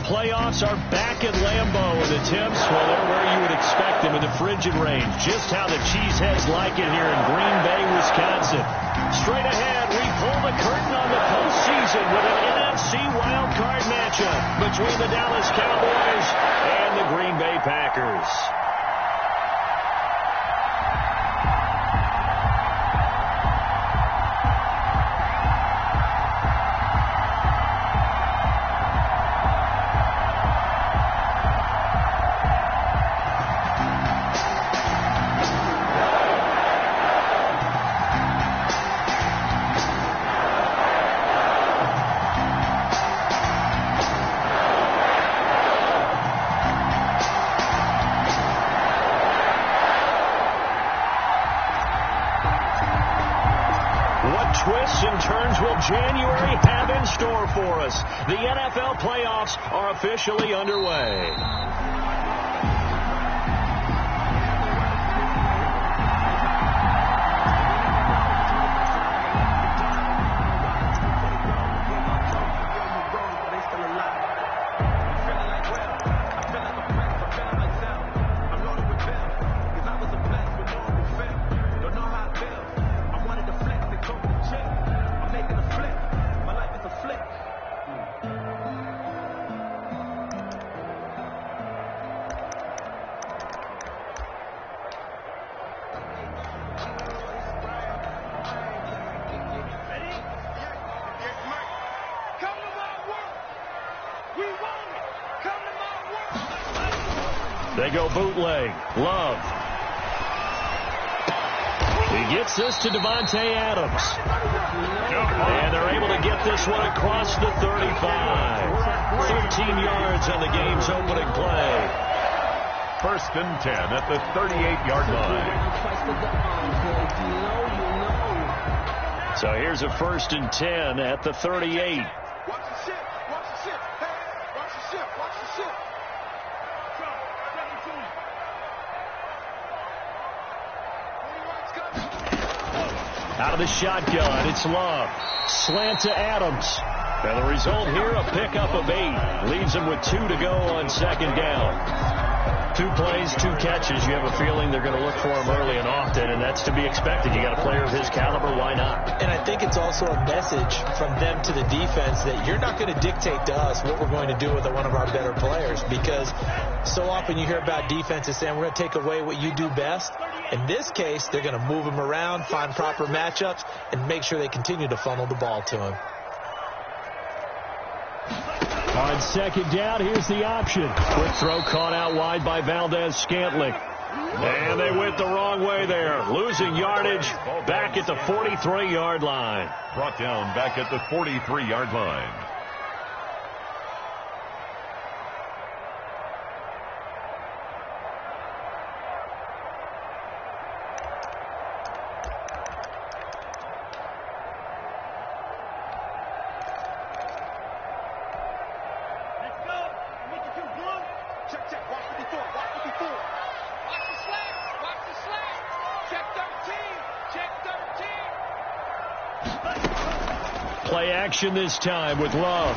playoffs are back at Lambeau, and the temps, well, they're where you would expect them in the frigid range. Just how the Cheeseheads like it here in Green Bay, Wisconsin. Straight ahead, we pull the curtain on the postseason with an NFC wildcard matchup between the Dallas Cowboys and the Green Bay Packers. Twists and turns will January have in store for us? The NFL playoffs are officially underway. They go bootleg. Love. He gets this to Devontae Adams. And they're able to get this one across the 35. 13 yards on the game's opening play. 1st and 10 at the 38-yard line. So here's a 1st and 10 at the 38. Watch the ship. Watch the ship. Hey, watch the ship. Watch the ship. Out of the shotgun, it's Love. Slant to Adams. And the result here, a pickup of 8. Leaves him with 2 to go on 2nd down. 2 plays, 2 catches. You have a feeling they're going to look for him early and often, and that's to be expected. You got a player of his caliber, why not? And I think it's also a message from them to the defense that you're not going to dictate to us what we're going to do with one of our better players, because so often you hear about defenses saying we're going to take away what you do best. In this case, they're going to move him around, find proper matchups, and make sure they continue to funnel the ball to him. On 2nd down, here's the option. Quick throw caught out wide by Valdez-Scantling. And they went the wrong way there. Losing yardage back at the 43-yard line. Brought down back at the 43-yard line. Play action this time with Love.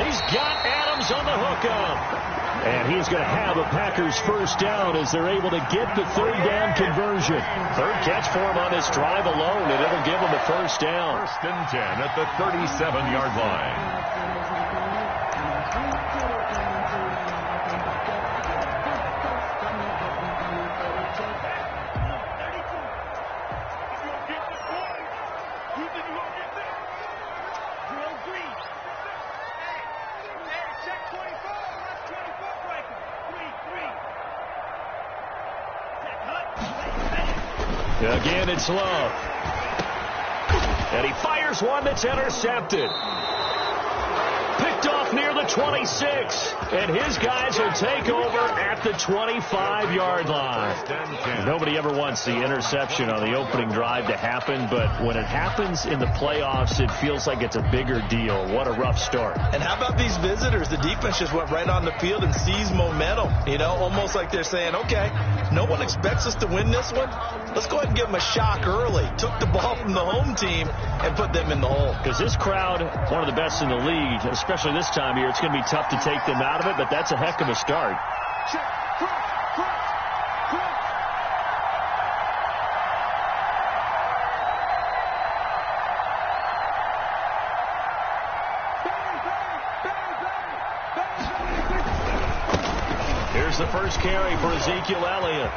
He's got Adams on the hookup. And he's going to have a Packers 1st down as they're able to get the 3rd down conversion. 3rd catch for him on this drive alone, and it'll give him a 1st down. 1st and 10 at the 37-yard line. Again, it's Love. And he fires one that's intercepted. Picked off near the the 26. And his guys will take over at the 25-yard line. Nobody ever wants the interception on the opening drive to happen, but when it happens in the playoffs, it feels like it's a bigger deal. What a rough start. And how about these visitors? The defense just went right on the field and seized momentum. You know, almost like they're saying, okay, no one expects us to win this one. Let's go ahead and give them a shock early. Took the ball from the home team and put them in the hole. Because this crowd, one of the best in the league, especially this time of year, it's going to be tough to take them out of it, but that's a heck of a start. Here's the first carry for Ezekiel Elliott.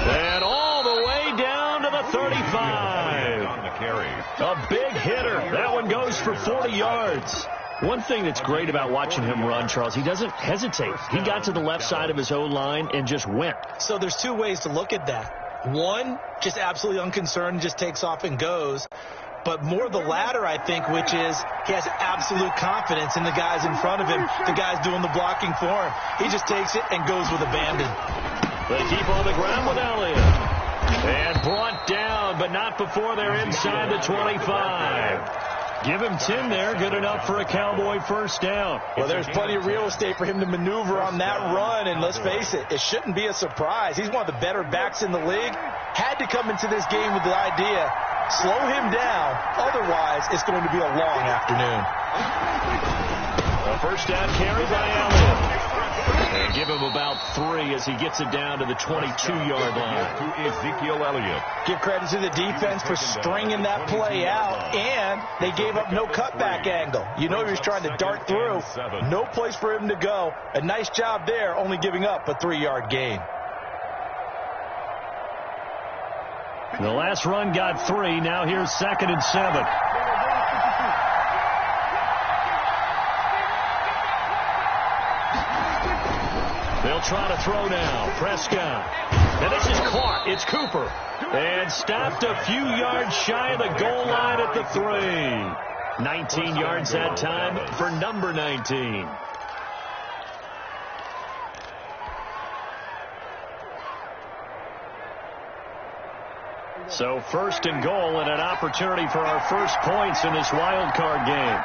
And all the way down to the 35. On the carry. A big hitter. That one goes for 40 yards. One thing that's great about watching him run, Charles, he doesn't hesitate. He got to the left side of his own line and just went. So there's two ways to look at that. One, just absolutely unconcerned, just takes off and goes. But more the latter, I think, which is he has absolute confidence in the guys in front of him, the guys doing the blocking for him. He just takes it and goes with abandon. They keep on the ground with Elliott. And brought down, but not before they're inside the 25. Give him 10 there. Good enough for a Cowboy first down. Well, there's plenty of real estate for him to maneuver on that run. And let's face it, it shouldn't be a surprise. He's one of the better backs in the league. Had to come into this game with the idea, slow him down. Otherwise, it's going to be a long afternoon. A first down carry by Elliott. And give him about 3 as he gets it down to the 22-yard line. To Ezekiel Elliott. Give credit to the defense for stringing that play out, and they gave up no cutback angle. You know he was trying to dart through. No place for him to go. A nice job there, only giving up a 3-yard gain. The last run got 3. Now here's 2nd and 7. They'll try to throw now. Prescott. And this is caught. It's Cooper. And stopped a few yards shy of the goal line at the 3. 19 yards that time for number 19. So 1st and goal and an opportunity for our first points in this wild card game.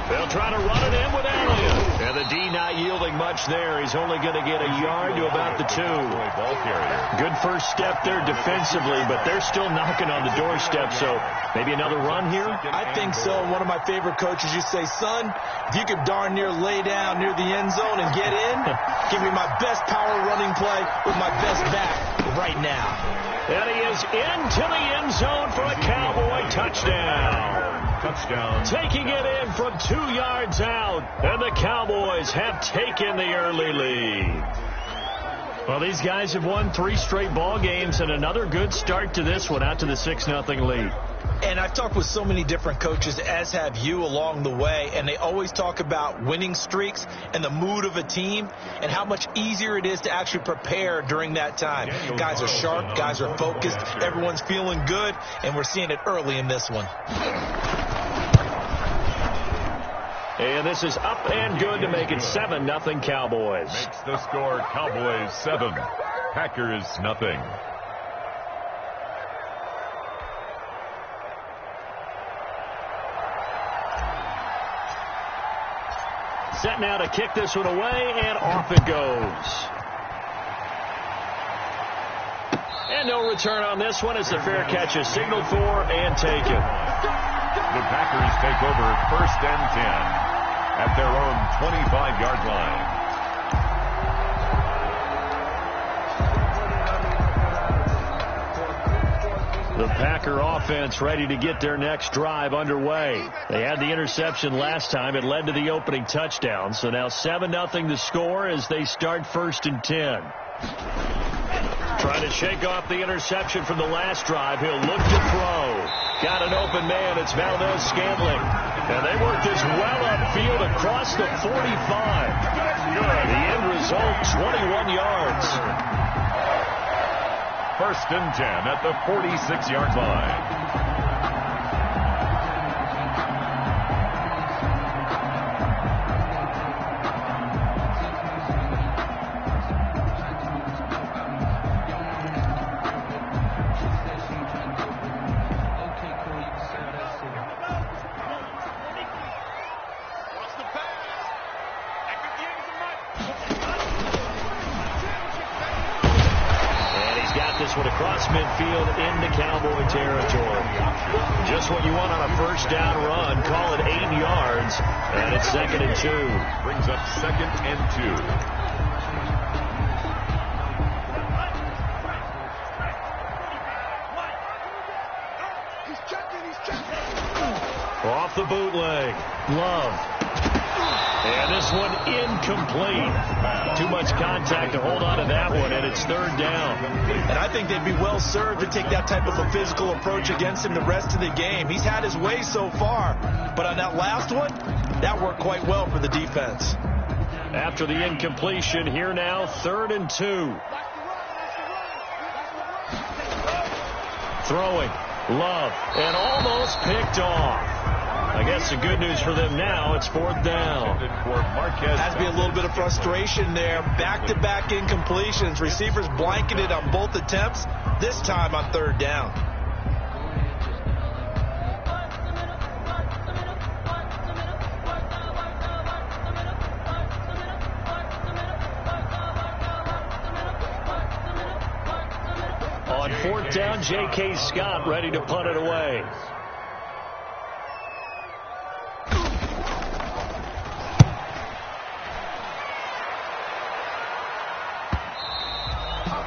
They'll try to run it in with Elliott. And the D not yielding much there. He's only going to get a yard to about the 2. Good first step there defensively, but they're still knocking on the doorstep, so maybe another run here? I think so. One of my favorite coaches used to say, son, if you could darn near lay down near the end zone and get in, give me my best power running play with my best back right now. And he is into the end zone for a Cowboy touchdown. Taking it in from 2 yards out, and the Cowboys have taken the early lead. Well, these guys have won 3 straight ball games, and another good start to this one out to the 6-0 lead. And I've talked with so many different coaches, as have you, along the way, and they always talk about winning streaks and the mood of a team and how much easier it is to actually prepare during that time. Guys are sharp, guys are focused, everyone's feeling good, and we're seeing it early in this one. And this is up and good to make it 7-0 Cowboys. Makes the score Cowboys 7, Packers nothing. Set now to kick this one away, and off it goes. And no return on this one as the fair catch is signaled for and taken. The Packers take over 1st and 10 at their own 25-yard line. The Packer offense ready to get their next drive underway. They had the interception last time. It led to the opening touchdown. So now 7-0 the score as they start 1st and 10. Trying to shake off the interception from the last drive. He'll look to throw. Got an open man. It's Valdez-Scantling. And they work this well upfield across the 45. The end result, 21 yards. first and 10 at the 46-yard line. This one across midfield into Cowboy territory. Just what you want on a first down run. Call it 8 yards, and it's 2nd and 2. Brings up 2nd and 2. Off the bootleg. Love. And this one incomplete. Too much contact to hold on to that one, and it's 3rd down. And I think they'd be well served to take that type of a physical approach against him the rest of the game. He's had his way so far, but on that last one, that worked quite well for the defense. After the incompletion, here now, 3rd and 2. Throwing. Love. And almost picked off. I guess the good news for them now, it's 4th down. Has to be a little bit of frustration there. Back-to-back incompletions. Receivers blanketed on both attempts, this time on 3rd down. On 4th down, J.K. Scott ready to punt it away.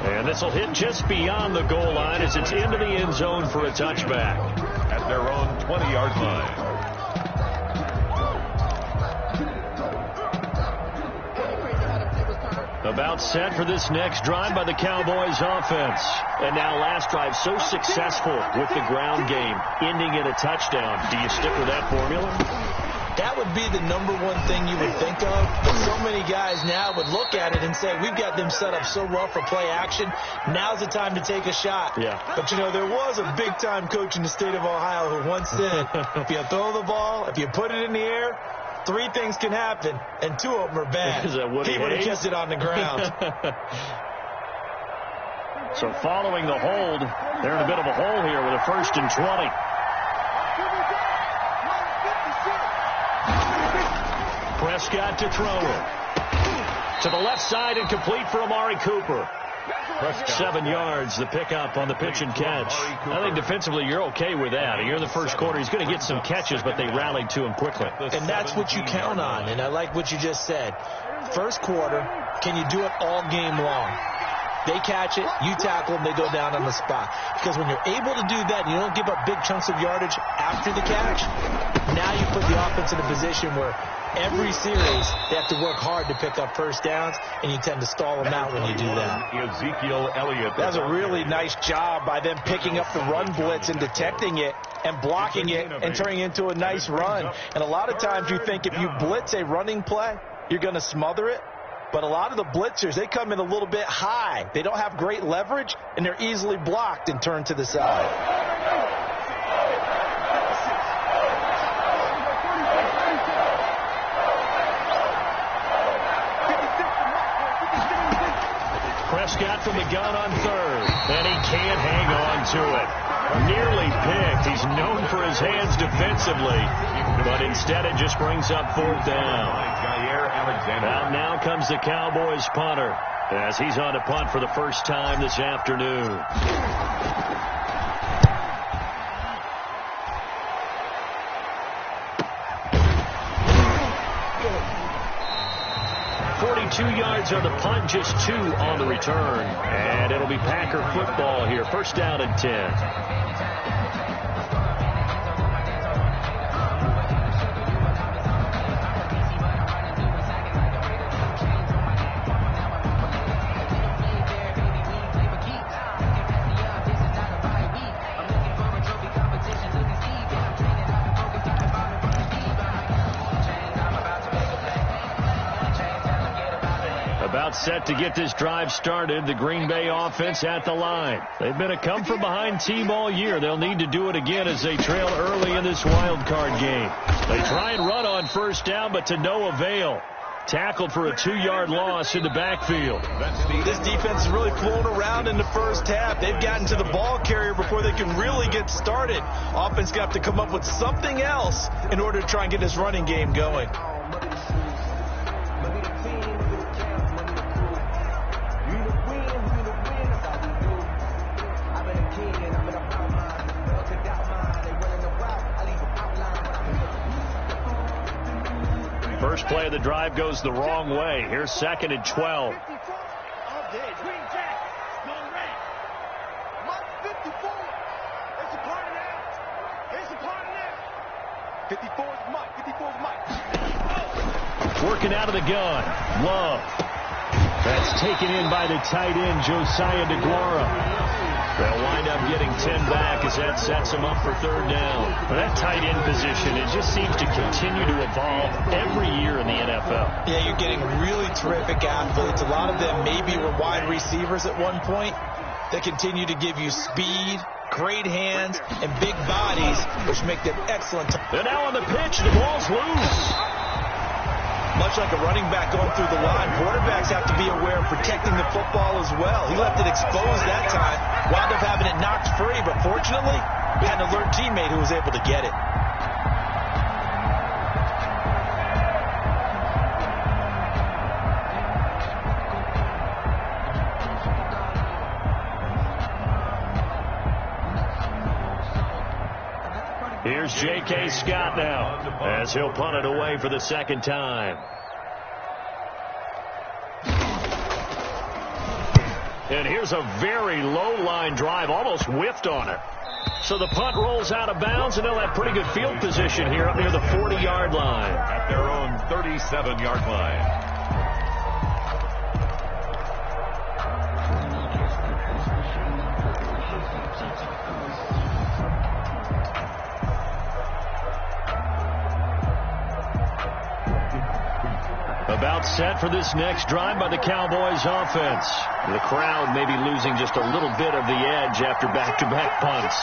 And this will hit just beyond the goal line as it's into the end zone for a touchback. At their own 20-yard line. About set for this next drive by the Cowboys offense. And now last drive so successful with the ground game, ending in a touchdown. Do you stick with that formula? That would be the #1 thing you would think of, but so many guys now would look at it and say, we've got them set up so well for play action, now's the time to take a shot. Yeah. But, you know, there was a big-time coach in the state of Ohio who once said, if you throw the ball, if you put it in the air, 3 things can happen, and 2 of them are bad. Is that what he would have kept it on the ground. So following the hold, they're in a bit of a hole here with a 1st and 20. Prescott to throw it. To the left side and complete for Amari Cooper. Prescott. 7 yards, the pickup on the pitch and catch. I think defensively you're okay with that. Here in the first quarter, he's going to get some catches, but they rallied to him quickly. And that's what you count on, and I like what you just said. First quarter, can you do it all game long? They catch it, you tackle them, they go down on the spot. Because when you're able to do that and you don't give up big chunks of yardage after the catch, now you put the offense in a position where every series they have to work hard to pick up first downs, and you tend to stall them out when you do that. Ezekiel Elliott. That's a really nice job by them picking up the run blitz and detecting it and blocking it and turning it into a nice run. And a lot of times you think if you blitz a running play, you're going to smother it. But a lot of the blitzers, they come in a little bit high. They don't have great leverage, and they're easily blocked and turned to the side. Prescott from the gun on 3rd, and he can't hang on to it. Nearly picked. He's known for his hands defensively, but instead it just brings up 4th down. Out now comes the Cowboys punter as he's on to punt for the first time this afternoon. 42 yards on the punt, just 2 on the return. And it'll be Packer football here. First down and 10. set to get this drive started. The Green Bay offense at the line. They've been a come-from-behind team all year. They'll need to do it again as they trail early in this wild card game. They try and run on first down, but to no avail. Tackled for a 2-yard loss in the backfield. This defense is really flown around in the first half. They've gotten to the ball carrier before they can really get started. Offense got to come up with something else in order to try and get this running game going. First play of the drive goes the wrong way. Here's 2nd and 12. 54's Mike. 54's Mike. Working out of the gun. Love. That's taken in by the tight end, Josiah DeGuara. They'll wind up getting 10 back as that sets them up for 3rd down. But that tight end position, it just seems to continue to evolve every year in the NFL. Yeah, you're getting really terrific athletes. A lot of them maybe were wide receivers at one point. They continue to give you speed, great hands, and big bodies, which make them excellent. And now on the pitch, the ball's loose. Much like a running back going through the line, quarterbacks have to be aware of protecting the football as well. He left it exposed that time, wound up having it knocked free, but fortunately, he had an alert teammate who was able to get it. Here's J.K. Scott now as he'll punt it away for the 2nd time. And here's a very low line drive, almost whiffed on it. So the punt rolls out of bounds, and they'll have pretty good field position here up near the 40-yard line. At their own 37-yard line. About set for this next drive by the Cowboys offense. The crowd may be losing just a little bit of the edge after back-to-back punts.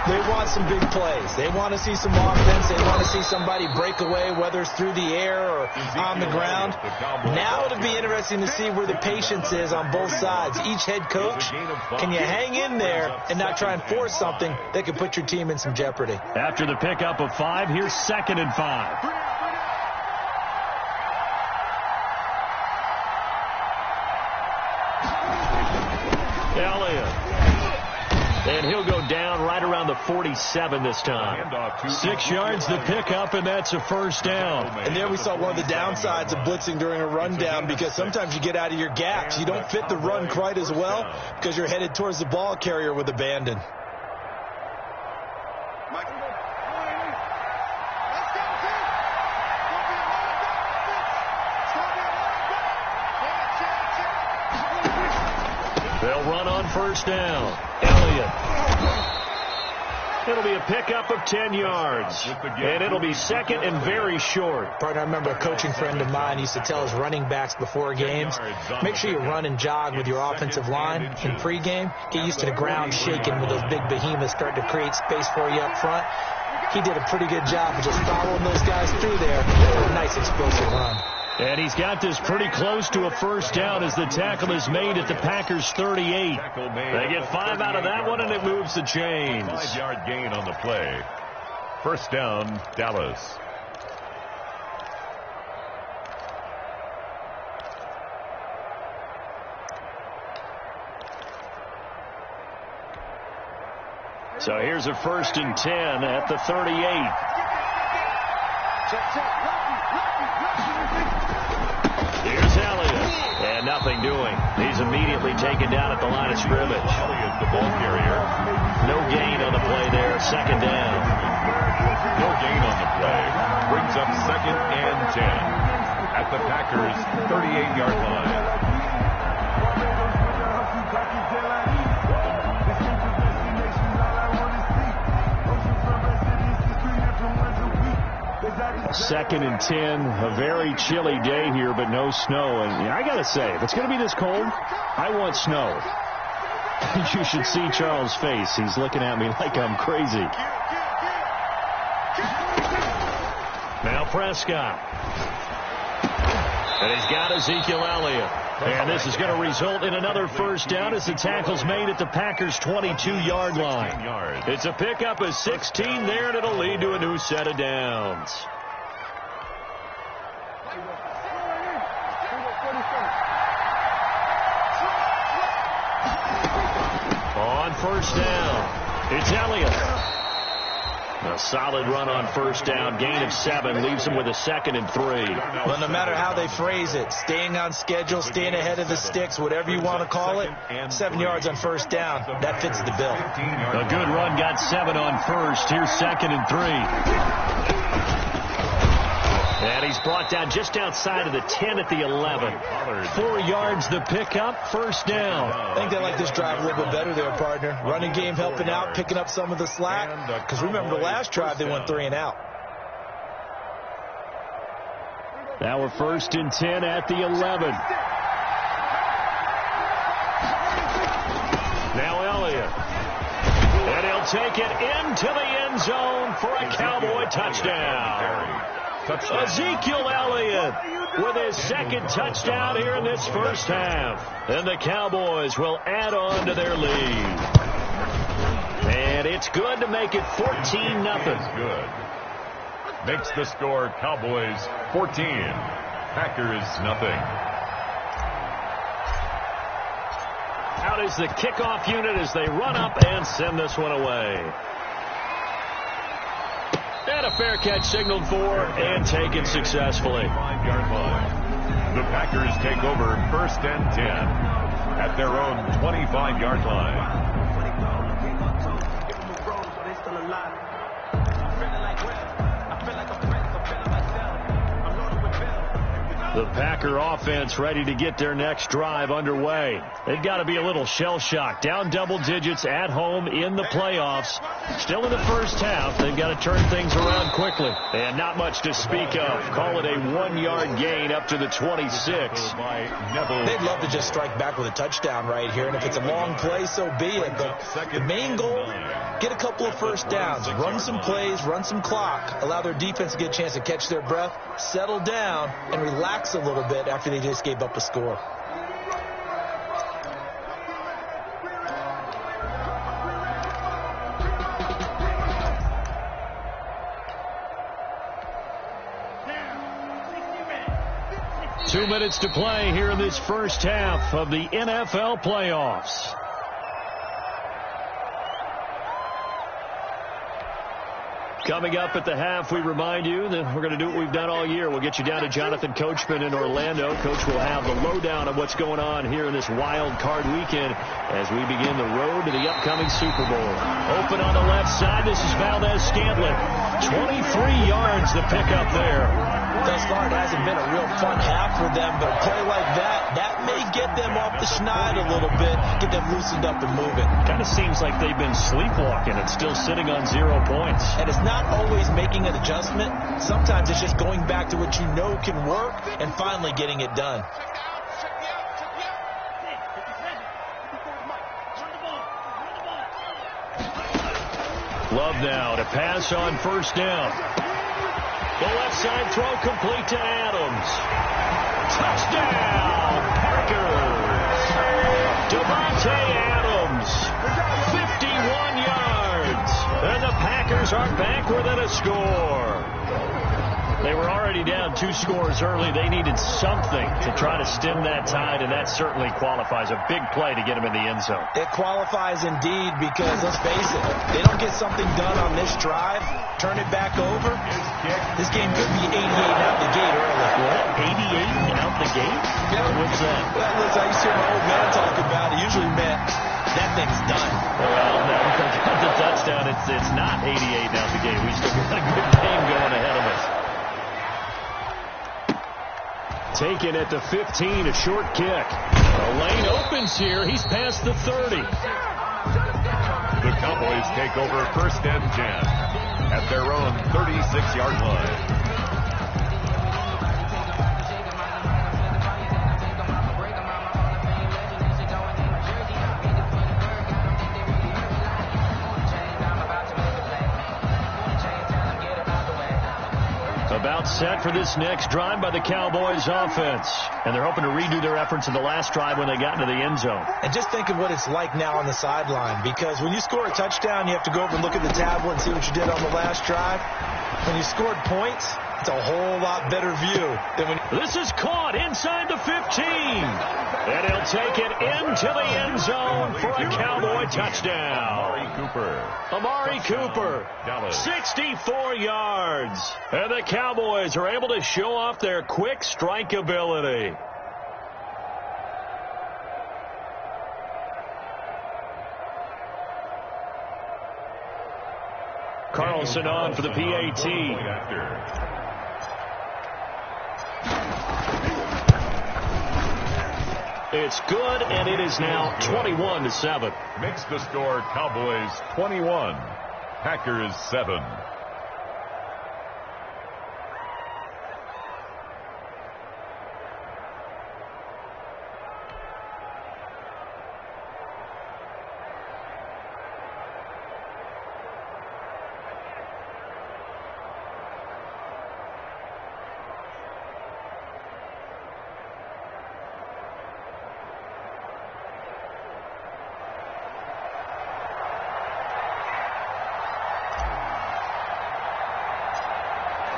They want some big plays. They want to see some offense. They want to see somebody break away, whether it's through the air or on the ground. Now it'll be interesting to see where the patience is on both sides. Each head coach, can you hang in there and not try and force something that could put your team in some jeopardy? After the pickup of 5, here's 2nd and 5. And he'll go down right around the 47 this time. 6 yards the pickup, and that's a 1st down. And there we saw one of the downsides of blitzing during a rundown, because sometimes you get out of your gaps. You don't fit the run quite as well because you're headed towards the ball carrier with abandon. They'll run on 1st down. Elliott. It'll be a pickup of 10 yards. And it'll be 2nd and very short. Partner, I remember a coaching friend of mine used to tell his running backs before games, make sure you run and jog with your offensive line in pregame. Get used to the ground shaking with those big behemoths starting to create space for you up front. He did a pretty good job of just following those guys through there for a nice explosive run. And he's got this pretty close to a 1st down as the tackle is made at the Packers' 38. They get 5 out of that one, and it moves the chains. 5-yard gain on the play. 1st down, Dallas. So here's a 1st and 10 at the 38. Here's Elliott. And nothing doing. He's immediately taken down at the line of scrimmage. Elliott, the ball carrier. No gain on the play there. 2nd down. No gain on the play. Brings up 2nd and 10 at the Packers' 38-yard line. 2nd and 10. A very chilly day here, but no snow. And I got to say, if it's going to be this cold, I want snow. You should see Charles' face. He's looking at me like I'm crazy. Now Prescott. And he's got Ezekiel Elliott. And this is going to result in another first down as the tackle's made at the Packers' 22-yard line. It's a pickup of 16 there, and it'll lead to a new set of downs. On first down, it's Elliott. A solid run on first down. Gain of 7 leaves him with a 2nd and 3. Well, no matter how they phrase it, staying on schedule, staying ahead of the sticks, whatever you want to call it, 7 yards on first down, that fits the bill. A good run, got 7 on first. Here's 2nd and 3. And he's brought down just outside of the 10 at the 11. 4 yards the pickup, first down. I think they like this drive a little bit better there, partner. Running game helping out, picking up some of the slack. Because remember the last drive, they went 3 and out. Now we're 1st and 10 at the 11. Now Elliott. And he'll take it into the end zone for a Cowboy touchdown. Ezekiel Elliott with his 2nd touchdown here in this first half. And the Cowboys will add on to their lead. And it's good to make it 14-0. Good. Makes the score Cowboys 14, Packers nothing. Out is the kickoff unit as they run up and send this one away. And a fair catch signaled for and taken successfully. 5-yard line. The Packers take over 1st and 10 at their own 25-yard line. The Packer offense ready to get their next drive underway. They've got to be a little shell-shocked. Down double digits at home in the playoffs. Still in the first half. They've got to turn things around quickly. And not much to speak of. Call it a 1-yard gain up to the 26. They'd love to just strike back with a touchdown right here. And if it's a long play, so be it. But the main goal, get a couple of first downs. Run some plays, run some clock. Allow their defense to get a chance to catch their breath, settle down, and relax a little bit after they just gave up a score. Two minutes to play here in this first half of the NFL playoffs. Coming up at the half, we remind you that we're going to do what we've done all year. We'll get you down to Jonathan Coachman in Orlando. Coach will have the lowdown of what's going on here in this wild card weekend as we begin the road to the upcoming Super Bowl. Open on the left side. This is Valdez-Scantling. 23 yards to pick up there. Thus far, it hasn't been a real fun half for them, but a play like that may get them off the schneid a little bit, get them loosened up and moving. Kind of seems like they've been sleepwalking and still sitting on 0 points. And it's not always making an adjustment. Sometimes it's just going back to what you know can work and finally getting it done. Love now to pass on first down. The left side throw complete to Adams. Touchdown, Packers. Devontae Adams, 51 yards. And the Packers are back within a score. They were already down 2 scores early. They needed something to try to stem that tide, and that certainly qualifies. A big play to get them in the end zone. It qualifies indeed because, let's face it, they don't get something done on this drive, turn it back over, this game could be 88 out the gate early. What? 88 out the gate? Yeah. What's that? Well, listen, I used to hear my old man talk about it. Usually meant that thing's done. Well, no, the touchdown, it's not 88 out the gate. We still got a good game going ahead of us. Taken at the 15, a short kick. The lane opens here. He's past the 30. The Cowboys take over 1st and 10 at their own 36-yard line. It's set for this next drive by the Cowboys offense. And they're hoping to redo their efforts in the last drive when they got into the end zone. And just think of what it's like now on the sideline, because when you score a touchdown, you have to go over and look at the tablet and see what you did on the last drive. When you scored points, it's a whole lot better view than when... This is caught inside the 15. And he'll take it into the end zone for a Cowboy touchdown. Amari Cooper, 64 yards. And the Cowboys are able to show off their quick strike ability. Carlson on for the PAT. It's good, and it is now 21-7. Makes the score Cowboys 21, Packers 7.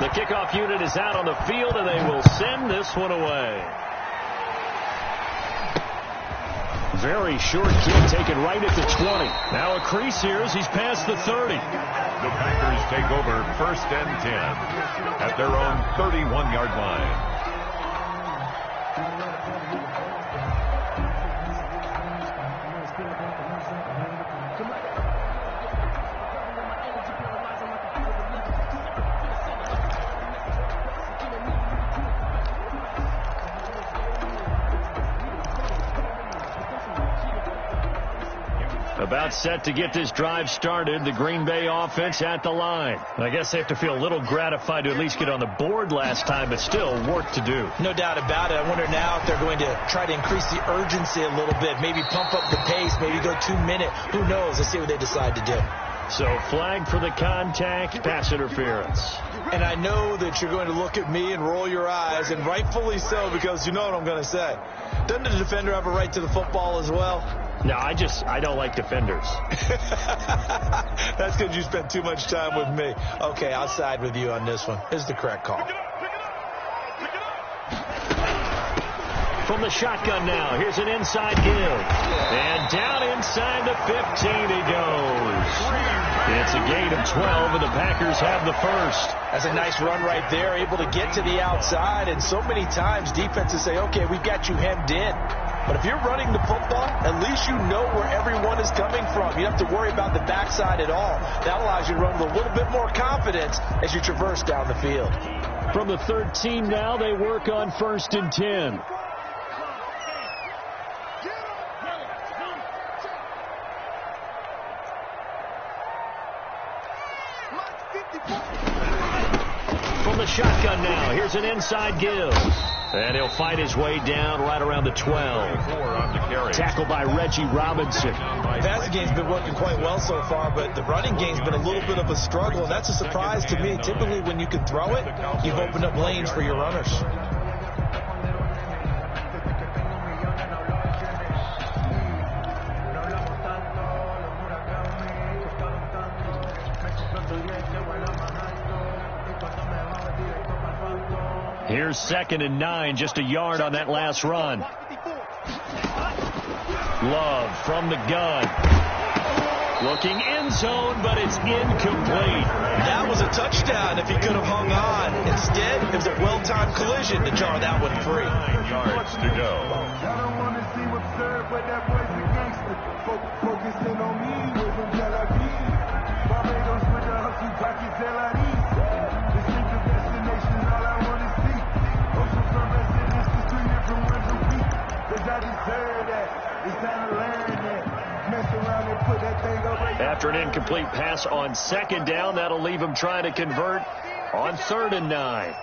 The kickoff unit is out on the field, and they will send this one away. Very short kick taken right at the 20. Now a crease here as he's past the 30. The Packers take over 1st and 10 at their own 31-yard line. About set to get this drive started. The Green Bay offense at the line. I guess they have to feel a little gratified to at least get on the board last time, but still work to do. No doubt about it. I wonder now if they're going to try to increase the urgency a little bit, maybe pump up the pace, maybe go 2 minute. Who knows? Let's see what they decide to do. So flag for the contact, pass interference. And I know that you're going to look at me and roll your eyes, and rightfully so, because you know what I'm going to say. Doesn't the defender have a right to the football as well? No, I don't like defenders. That's because you spent too much time with me. Okay, I'll side with you on this one. This is the correct call. From the shotgun now, here's an inside give. And down inside the 15 he goes. It's a gain of 12, and the Packers have the first. That's a nice run right there, able to get to the outside. And so many times defenses say, okay, we've got you hemmed in. But if you're running the football, at least you know where everyone is coming from. You don't have to worry about the backside at all. That allows you to run with a little bit more confidence as you traverse down the field. From the 13 now, they work on 1st and 10. From the shotgun now, here's an inside give. And he'll fight his way down right around the 12. Tackled by Reggie Robinson. The passing game's been working quite well so far, but the running game's been a little bit of a struggle. And that's a surprise to me. Typically, when you can throw it, you've opened up lanes for your runners. Here's 2nd and 9, just a yard on that last run. Love from the gun. Looking end zone, but it's incomplete. That was a touchdown if he could have hung on. Instead, it was a well-timed collision to jar that one free. 9 yards to go. After an incomplete pass on 2nd down, that'll leave him trying to convert on 3rd and 9.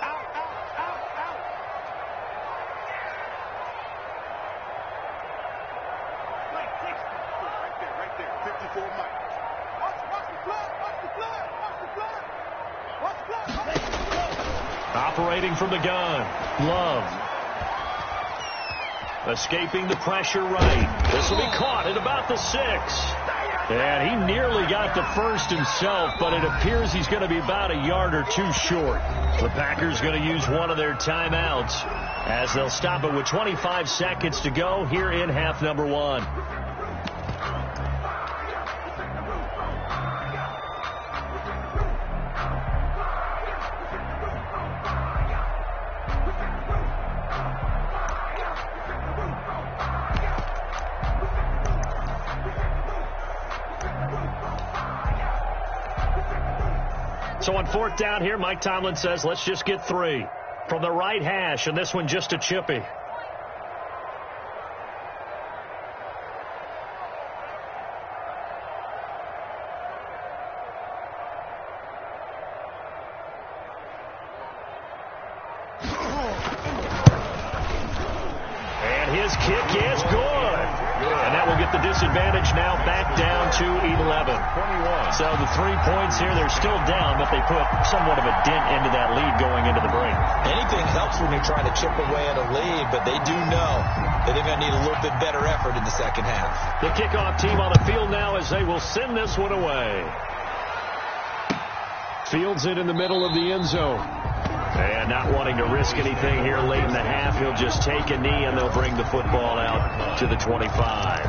separating from the gun. Love. Escaping the pressure right. This will be caught at about the 6. And he nearly got the first himself, but it appears he's going to be about a yard or two short. The Packers going to use one of their timeouts as they'll stop it with 25 seconds to go here in half number 1. So on 4th down here, Mike Tomlin says, let's just get 3 from the right hash, and this one just a chippy. And his kick is good. And that will get the disadvantage now back down to 11. 21. So the 3 points here, they're still down, but they put somewhat of a dent into that lead going into the break. Anything helps when you're trying to chip away at a lead, but they do know that they're going to need a little bit better effort in the second half. The kickoff team on the field now as they will send this one away. Fields it in the middle of the end zone. And not wanting to risk anything here late in the half, he'll just take a knee and they'll bring the football out to the 25.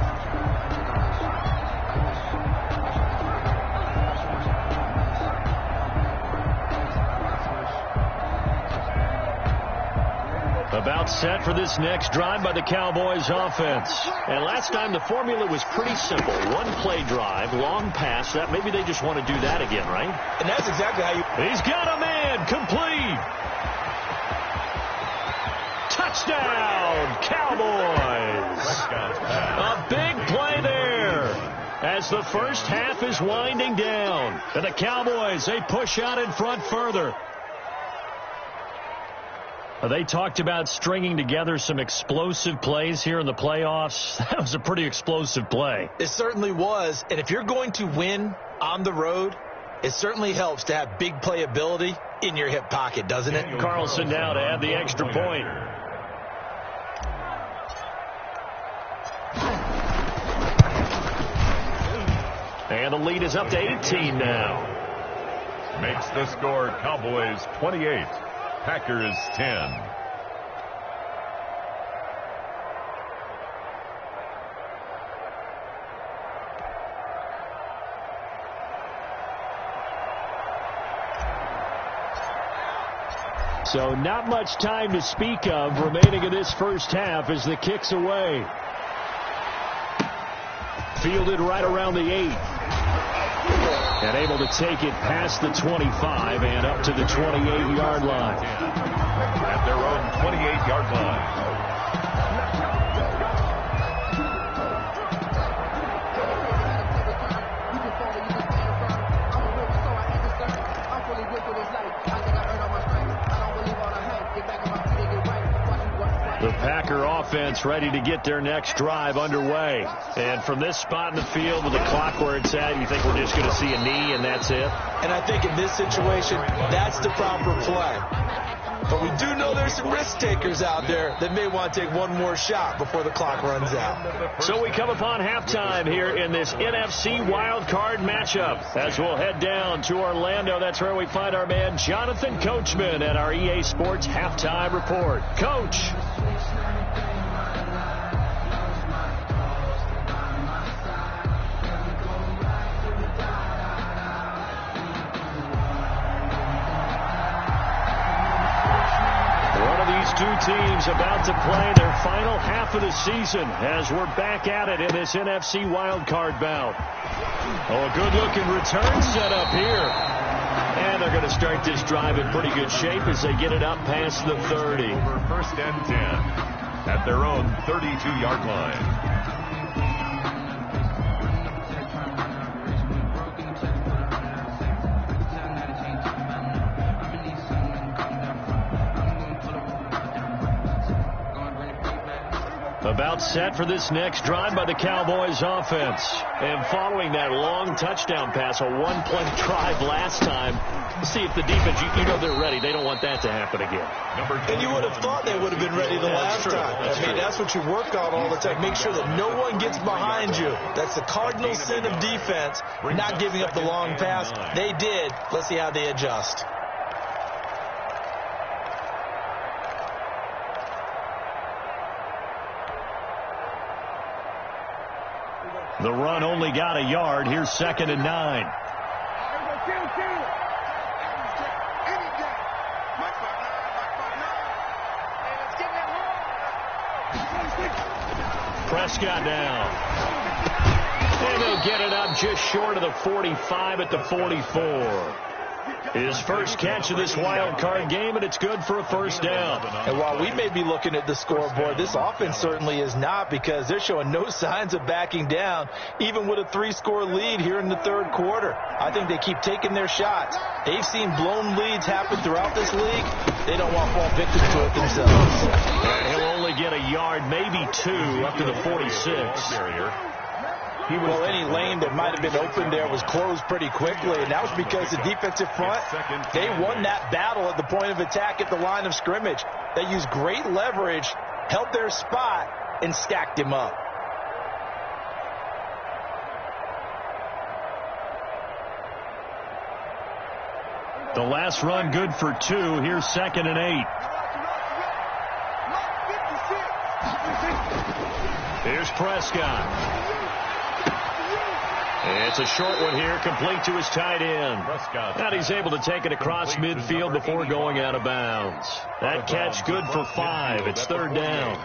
About set for this next drive by the Cowboys offense. And last time the formula was pretty simple. One play drive, long pass. That maybe they just want to do that again, right? And that's exactly how you... He's got a man. Complete. Touchdown, Cowboys. A big play there as the first half is winding down. And the Cowboys, they push out in front further. They talked about stringing together some explosive plays here in the playoffs. That was a pretty explosive play. It certainly was. And if you're going to win on the road, it certainly helps to have big playability in your hip pocket, doesn't it? Carlson now to add the extra point. And the lead is up to 18 now. Makes the score Cowboys 28. Packers 10. So not much time to speak of remaining in this first half as the kick's away. Fielded right around the 8. And able to take it past the 25 and up to the 28-yard line. At their own 28-yard line. The Packer offense ready to get their next drive underway. And from this spot in the field with the clock where it's at, you think we're just going to see a knee and that's it? And I think in this situation, that's the proper play. But we do know there's some risk takers out there that may want to take one more shot before the clock runs out. So we come upon halftime here in this NFC wildcard matchup. As we'll head down to Orlando, that's where we find our man Jonathan Coachman at our EA Sports Halftime Report. Coach. Two teams about to play their final half of the season as we're back at it in this NFC wildcard bout. Oh, a good-looking return set up here. And they're going to start this drive in pretty good shape as they get it up past the 30. Over first and 10 at their own 32-yard line. About set for this next drive by the Cowboys offense. And following that long touchdown pass, a one-play drive last time, see if the defense, you know they're ready. They don't want that to happen again. And you would have thought they would have been ready the last time. That's what you work on all the time. Make sure that no one gets behind you. That's the cardinal sin of defense, not giving up the long pass. They did. Let's see how they adjust. The run only got a yard. Here's 2nd and 9. Prescott down. And they'll get it up just short of the 45 at the 44. His first catch of this wild card game, and it's good for a first down. And while we may be looking at the scoreboard, this offense certainly is not, because they're showing no signs of backing down, even with a 3-score lead here in the third quarter. I think they keep taking their shots. They've seen blown leads happen throughout this league. They don't want to fall victim to it themselves. He'll only get a yard, maybe 2, up to the 46. Well, any lane that might have been open there was closed pretty quickly, and that was because the defensive front, they won that battle at the point of attack at the line of scrimmage. They used great leverage, held their spot, and stacked him up. The last run good for 2. Here's 2nd and 8. Here's Prescott. It's a short one here, complete to his tight end. And he's able to take it across midfield before going out of bounds. That catch good for 5. It's 3rd down.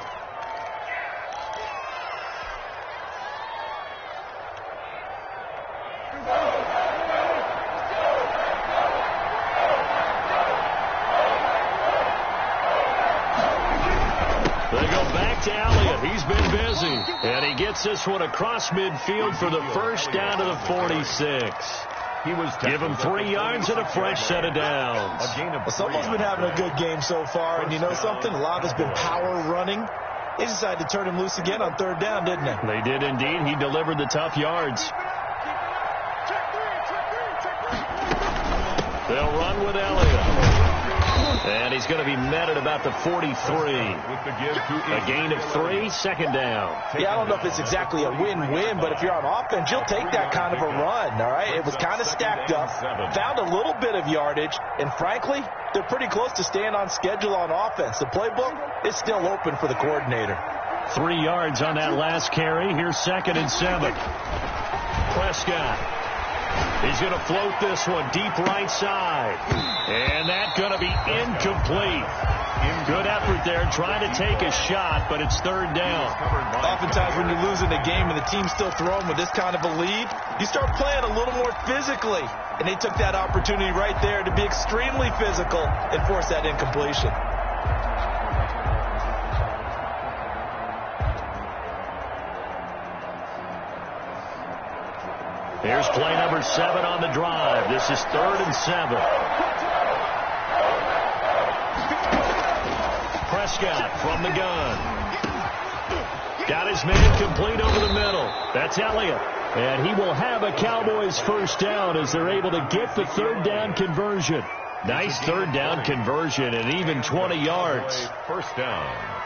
They go back to Elliott. He's been busy. And he gets this one across midfield for the first down to the 46. Give him 3 yards and a fresh set of downs. Well, someone's been having a good game so far, and you know something? A lot has been power running. They decided to turn him loose again on 3rd down, didn't they? They did indeed. He delivered the tough yards. They'll run with Elliott. And he's going to be met at about the 43. A gain of 3, 2nd down. Yeah, I don't know if it's exactly a win-win, but if you're on offense, you'll take that kind of a run, all right? It was kind of stacked up, found a little bit of yardage, and frankly, they're pretty close to staying on schedule on offense. The playbook is still open for the coordinator. 3 yards on that last carry. Here's 2nd and 7. Prescott. He's going to float this one deep right side. And that's going to be incomplete. Good effort there, trying to take a shot, but it's 3rd down. Oftentimes when you're losing a game and the team's still throwing with this kind of a lead, you start playing a little more physically. And they took that opportunity right there to be extremely physical and force that incompletion. Here's play number 7 on the drive. This is 3rd and 7. Prescott from the gun. Got his man complete over the middle. That's Elliott. And he will have a Cowboys first down as they're able to get the 3rd down conversion. Nice 3rd down conversion and even 20 yards. First down.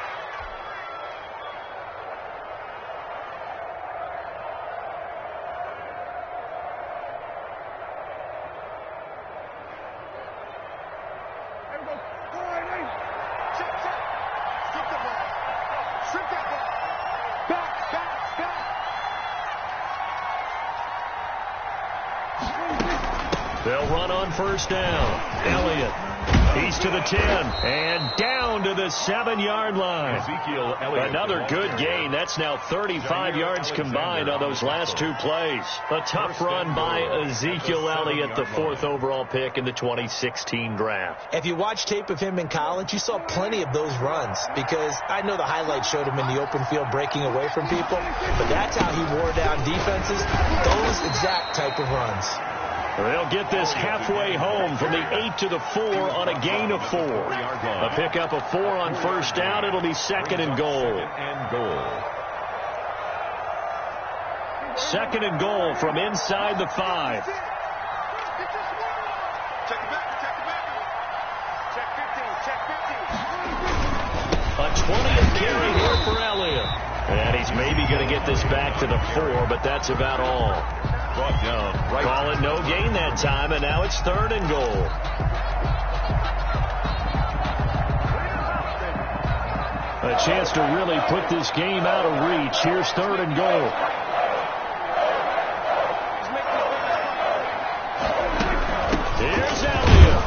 They'll run on first down. Elliott. He's to the 10 and down to the 7-yard line. Another good gain. That's now 35 yards combined on those last 2 plays. A tough run by Ezekiel Elliott, the 4th overall pick in the 2016 draft. If you watch tape of him in college, you saw plenty of those runs, because I know the highlights showed him in the open field breaking away from people, but that's how he wore down defenses, those exact type of runs. They'll get this halfway home from the 8 to the 4 on a gain of 4. A pickup of 4 on first down. It'll be second and goal. Second and goal from inside the 5. A 20th carry here for Elliott. And he's maybe going to get this back to the 4, but that's about all. Brought down. Right. Call it no gain that time, and now it's third and goal. A chance to really put this game out of reach. Here's third and goal. Here's Elliott.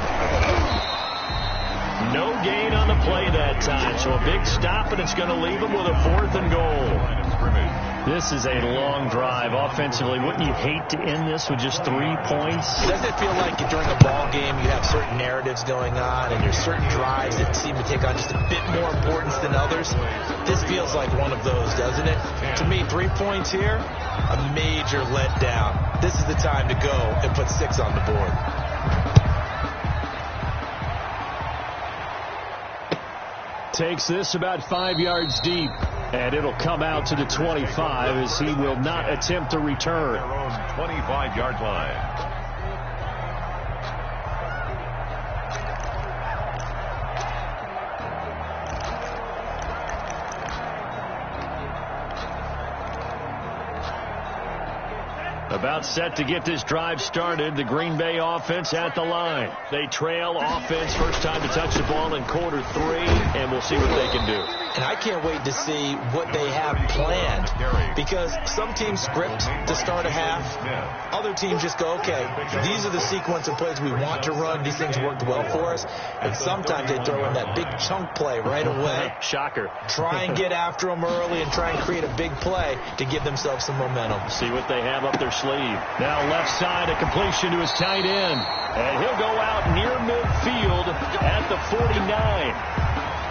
No gain on the play that time, so a big stop, and it's going to leave him with a fourth and goal. This is a long drive offensively. Wouldn't you hate to end this with just 3 points? Doesn't it feel like during a ball game you have certain narratives going on and there's certain drives that seem to take on just a bit more importance than others? This feels like one of those, doesn't it? To me, 3 points here, a major letdown. This is the time to go and put 6 on the board. Takes this about 5 yards deep, and it'll come out to the 25 as he will not attempt to return. Their own 25-yard line. About set to get this drive started. The Green Bay offense at the line. They trail offense. First time to touch the ball in quarter 3, and we'll see what they can do. And I can't wait to see what they have planned, because some teams script to start a half. Other teams just go, okay, these are the sequence of plays we want to run. These things worked well for us. And sometimes they throw in that big chunk play right away. Shocker. Try and get after them early and try and create a big play to give themselves some momentum. See what they have up their sleeve. Now left side, a completion to his tight end. And he'll go out near midfield at the 49.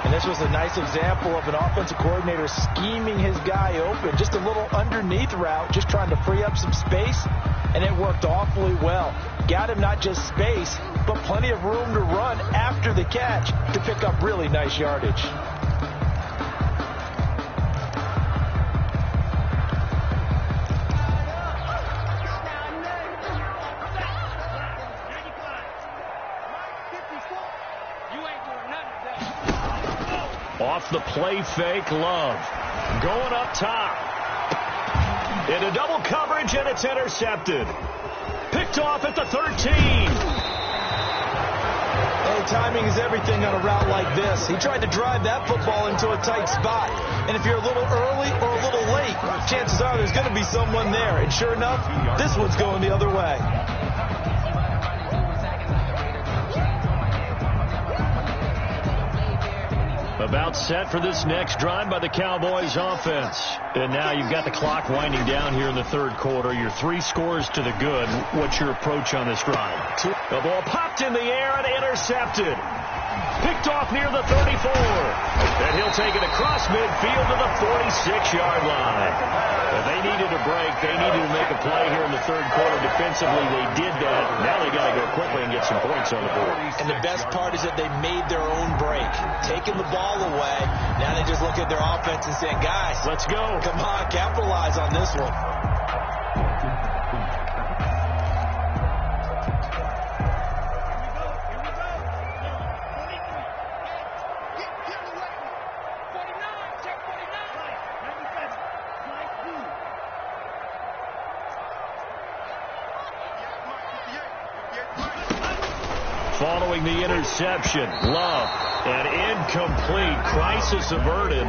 And this was a nice example of an offensive coordinator scheming his guy open. Just a little underneath route, just trying to free up some space. And it worked awfully well. Got him not just space, but plenty of room to run after the catch to pick up really nice yardage. Off the play fake, Love. Going up top. Into double coverage, and it's intercepted. Picked off at the 13. Hey, timing is everything on a route like this. He tried to drive that football into a tight spot. And if you're a little early or a little late, chances are there's going to be someone there. And sure enough, this one's going the other way. About set for this next drive by the Cowboys offense. And now you've got the clock winding down here in the third quarter. Your 3 scores to the good. What's your approach on this drive? The ball popped in the air and intercepted. Picked off near the 34. And he'll take it across midfield to the 46-yard line. If they needed a break, they needed to make a play here in the third quarter. Defensively, they did that. Now they got to go quickly and get some points on the board. And the best part is that they made their own break. Taking the ball away. Now they just look at their offense and saying, guys, let's go. Come on, capitalize on this one. Following the interception, Love, and incomplete. Crisis averted.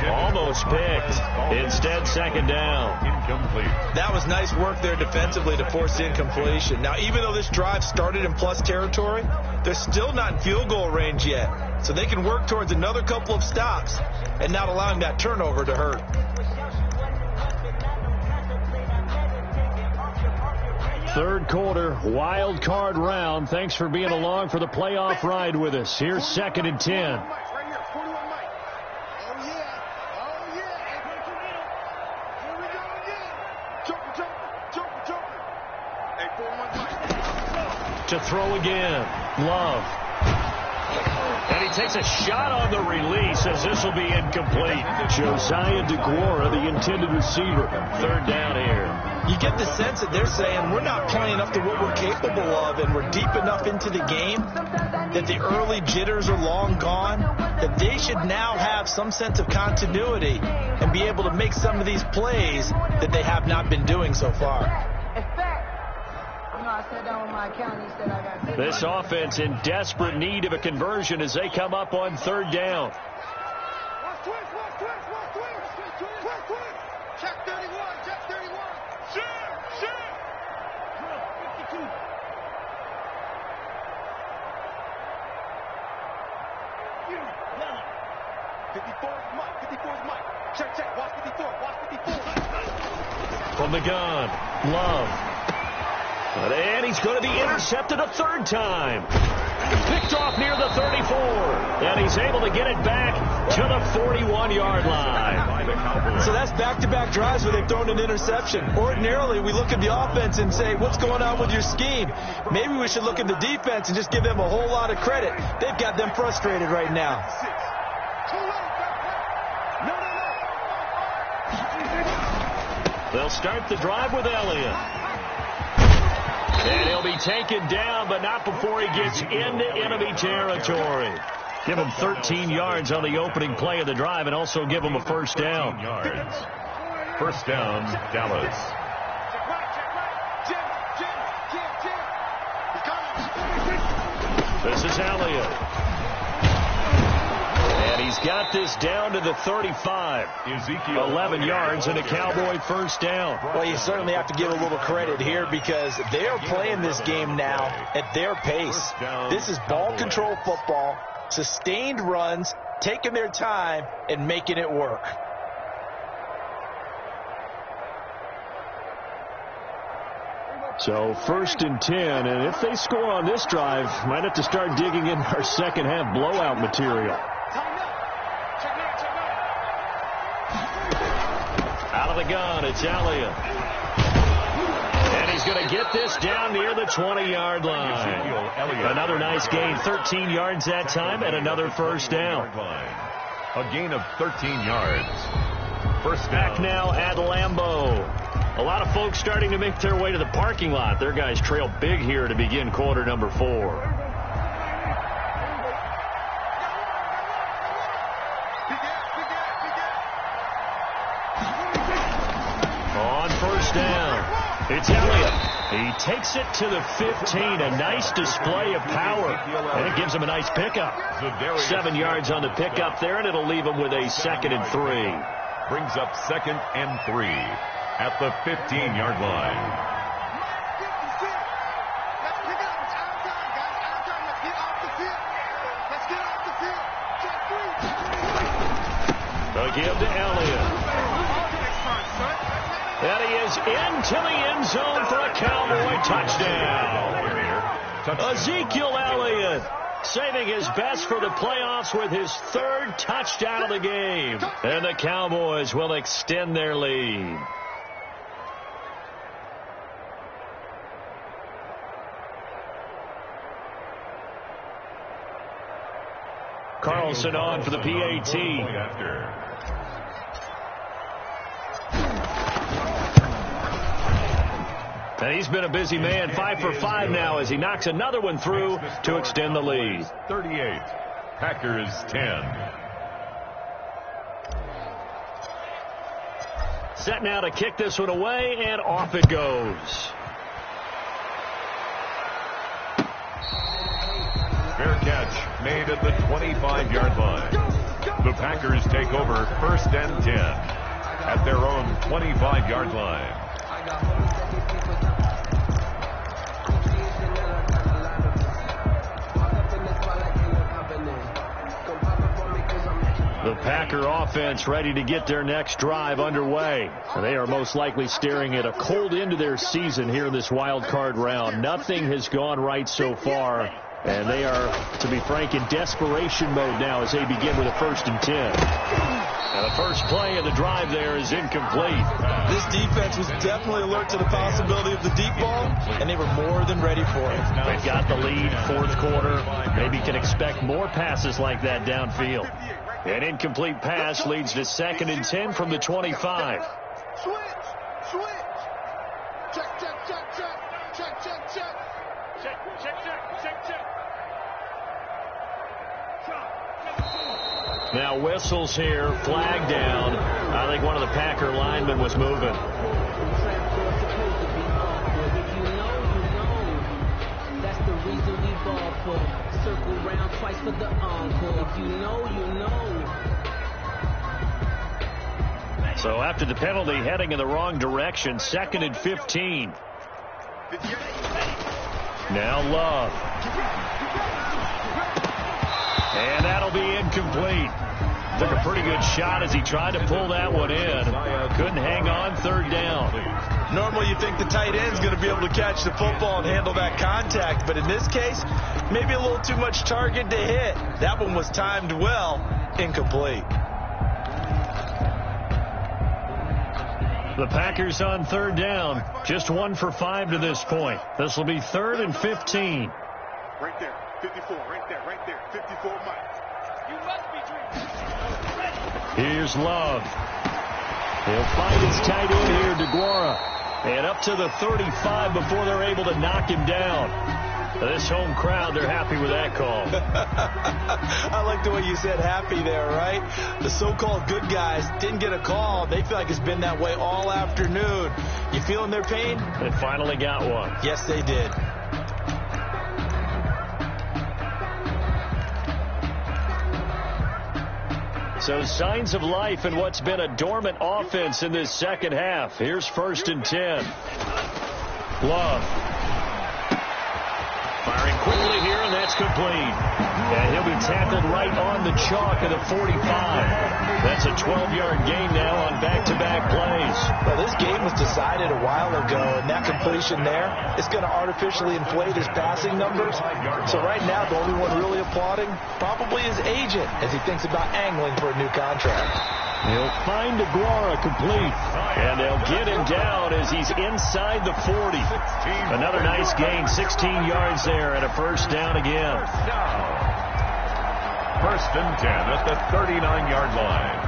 Almost picked. Instead, second down. Incomplete. That was nice work there defensively to force the incompletion. Now, even though this drive started in plus territory, they're still not in field goal range yet. So they can work towards another couple of stops and not allowing that turnover to hurt. Third quarter, wild card round. Thanks for being along for the playoff ride with us. Here's second and 10. To throw again. Love. And he takes a shot on the release as this will be incomplete. Josiah DeGuara, the intended receiver. Third down here. You get the sense that they're saying we're not playing up to what we're capable of, and we're deep enough into the game that the early jitters are long gone, that they should now have some sense of continuity and be able to make some of these plays that they have not been doing so far. This offense in desperate need of a conversion as they come up on third down. Check 31, check 31. Shit. 54 is Mike. Check. Watch 54. From the gun, Love. And he's going to be intercepted a third time. Picked off near the 34. And he's able to get it back to the 41-yard line. So that's back-to-back drives where they've thrown an interception. Ordinarily, we look at the offense and say, what's going on with your scheme? Maybe we should look at the defense and just give them a whole lot of credit. They've got them frustrated right now. They'll start the drive with Elliott. And he'll be taken down, but not before he gets into enemy territory. Give him 13 yards on the opening play of the drive and also give him a first down. Yards. First down, Dallas. This is Elliott. And he's got this down to the 35. 11 yards and a Cowboy first down. Well, you certainly have to give a little credit here because they are playing this game now at their pace. This is ball control football, sustained runs, taking their time, and making it work. So first and 10, and if they score on this drive, might have to start digging in our second half blowout material. Out of the gun, it's Elliott. And he's going to get this down near the 20-yard line. Another nice gain, 13 yards that time, and another first down. A gain of 13 yards. First down. Back now at Lambeau. A lot of folks starting to make their way to the parking lot. Their guys trail big here to begin quarter number 4. On first down, it's Elliott. He takes it to the 15. A nice display of power. And it gives him a nice pickup. 7 yards on the pickup there, and it'll leave him with a 2nd and 3. Brings up 2nd and 3 at the 15-yard line. They'll give to Elliott. And he is into the end zone for a Cowboy touchdown. Ezekiel Elliott saving his best for the playoffs with his 3rd touchdown of the game. And the Cowboys will extend their lead. Carlson on for the PAT. And he's been a busy man, 5 for 5 now as he knocks another one through to extend the lead. 38, Packers 10. Set now to kick this one away, and off it goes. Fair catch made at the 25-yard line. The Packers take over 1st and 10 at their own 25-yard line. The Packer offense ready to get their next drive underway. They are most likely staring at a cold end to their season here in this wild card round. Nothing has gone right so far And they are, to be frank, in desperation mode now as they begin with a 1st and 10. And the first play of the drive there is incomplete. This defense was definitely alert to the possibility of the deep ball, and they were more than ready for it. They've got the lead, 4th quarter. Maybe can expect more passes like that downfield. An incomplete pass leads to 2nd and 10 from the 25. Switch. Check. Check. Now whistles here, flag down. I think one of the Packer linemen was moving. That's the reason we ball for. Circle round twice for the encore. If you know. So after the penalty, heading in the wrong direction, 2nd and 15. Now Love. And that'll be incomplete. Took a pretty good shot as he tried to pull that one in. Couldn't hang on, 3rd down. Normally you think the tight end's going to be able to catch the football and handle that contact, but in this case, maybe a little too much target to hit. That one was timed well, incomplete. The Packers on 3rd down, just 1 for 5 to this point. This will be 3rd and 15. Right there, 54, right there, 54 Mike. You must be dreaming. Here's Love. He'll find his tight end here, DeGuara. And up to the 35 before they're able to knock him down. This home crowd, they're happy with that call. I like the way you said happy there, right? The so-called good guys didn't get a call. They feel like it's been that way all afternoon. You feeling their pain? They finally got one. Yes, they did. So signs of life in what's been a dormant offense in this 2nd half. Here's 1st and 10. Love. Firing quickly here, and that's complete. And he'll be tackled right on the chalk of the 45. That's a 12-yard gain now on back-to-back plays. Well, this game was decided a while ago, and that completion there is going to artificially inflate his passing numbers. So right now, the only one really applauding probably his agent as he thinks about angling for a new contract. He'll find DeGuara complete, and they'll get him down as he's inside the 40. Another nice gain, 16 yards there, and a 1st down again. 1st and 10 at the 39-yard line.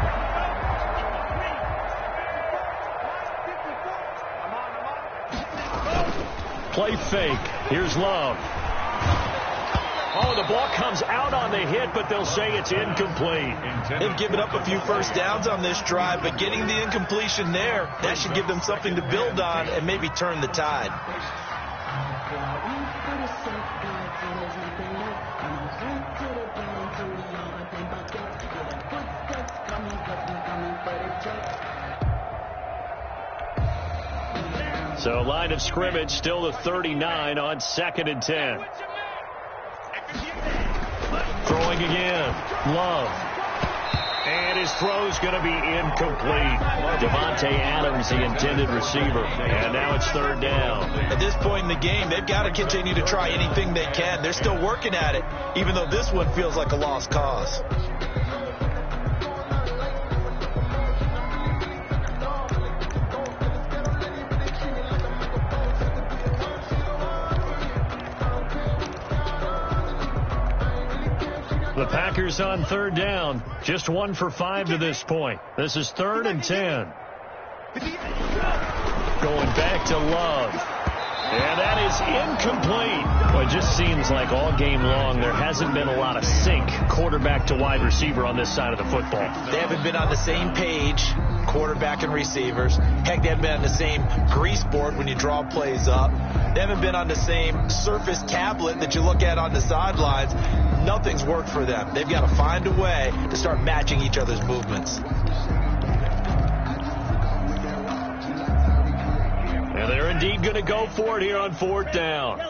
Play fake. Here's Love. Oh, the ball comes out on the hit, but they'll say it's incomplete. They've given up a few 1st downs on this drive, but getting the incompletion there, that should give them something to build on and maybe turn the tide. So line of scrimmage still the 39 on 2nd and 10. Throwing again. Love. And his throw's going to be incomplete. Devontae Adams, the intended receiver. And now it's 3rd down. At this point in the game, they've got to continue to try anything they can. They're still working at it, even though this one feels like a lost cause. The Packers on 3rd down. Just 1 for 5 to this point. This is 3rd and 10. Going back to Love. And that is incomplete. Well, it just seems like all game long there hasn't been a lot of sync quarterback to wide receiver on this side of the football. They haven't been on the same page, quarterback and receivers. Heck, they haven't been on the same grease board when you draw plays up. They haven't been on the same Surface tablet that you look at on the sidelines. Nothing's worked for them. They've got to find a way to start matching each other's movements. And they're indeed going to go for it here on 4th down.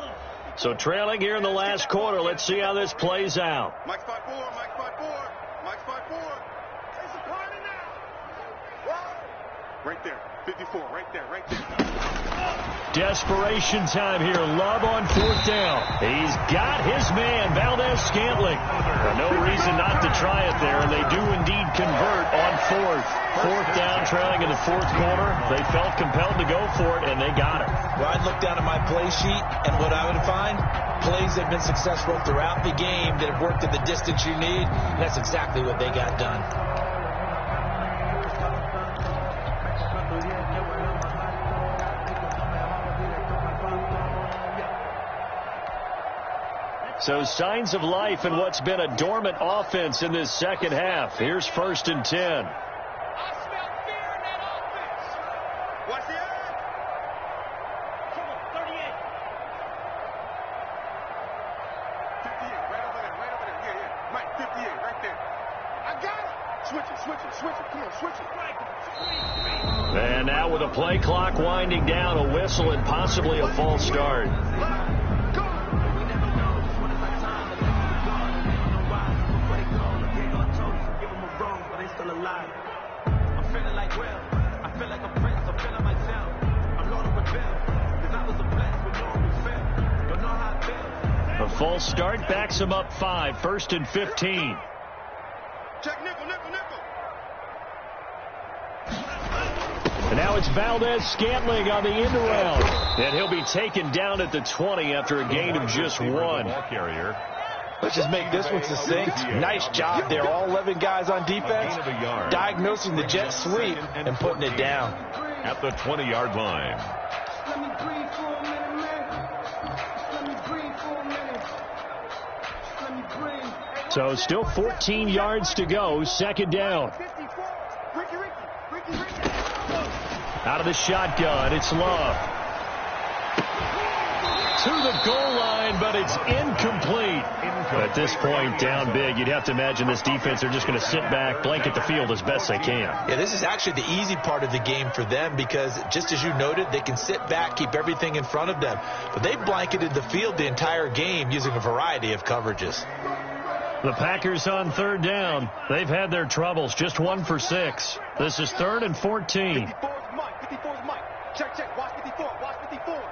So trailing here in the last quarter. Let's see how this plays out. Mike 5-4, Mike 5-4, Mike 5-4. It's a party now. Right there, 54, right there. Desperation time here. Love on fourth down. He's got his man, Valdez-Scantling. No reason not to try it there, and they do indeed convert on fourth. Fourth down, trailing in the fourth quarter. They felt compelled to go for it, and they got it. Well, I'd look down at my play sheet, and what I would find, plays that have been successful throughout the game that have worked at the distance you need. And that's exactly what they got done. So signs of life in what's been a dormant offense in this second half. Here's 1st and 10. I smell fear in that offense. Watch the eye. Come on, 38. 58, right over there, right over there. Yeah, yeah. Mike, 58, right there. I got it. Switch it, switch it, switch it. Come on, switch it. And now with a play clock winding down, a whistle and possibly a false start. A false start backs him up 5, 1st and 15. Check nickel, nickel, nickel. And now it's Valdez-Scantling on the end around. And he'll be taken down at the 20 after a gain of just 1. Let's just make this one succinct. Nice job there. All 11 guys on defense diagnosing the jet sweep and putting it down. At the 20-yard line. Let me breathe for a minute, man. Let me breathe for a minute. Let me breathe. So still 14 yards to go. 2nd down. 54. Ricky. Out of the shotgun, it's Love. To the goal line, but it's incomplete. At this point, down big, you'd have to imagine this defense are just going to sit back, blanket the field as best they can. Yeah, this is actually the easy part of the game for them because, just as you noted, they can sit back, keep everything in front of them. But they've blanketed the field the entire game using a variety of coverages. The Packers on 3rd down. They've had their troubles, just 1 for 6. This is 3rd and 14. 54's Mike. 54's Mike. Check. Watch 54. Watch 54.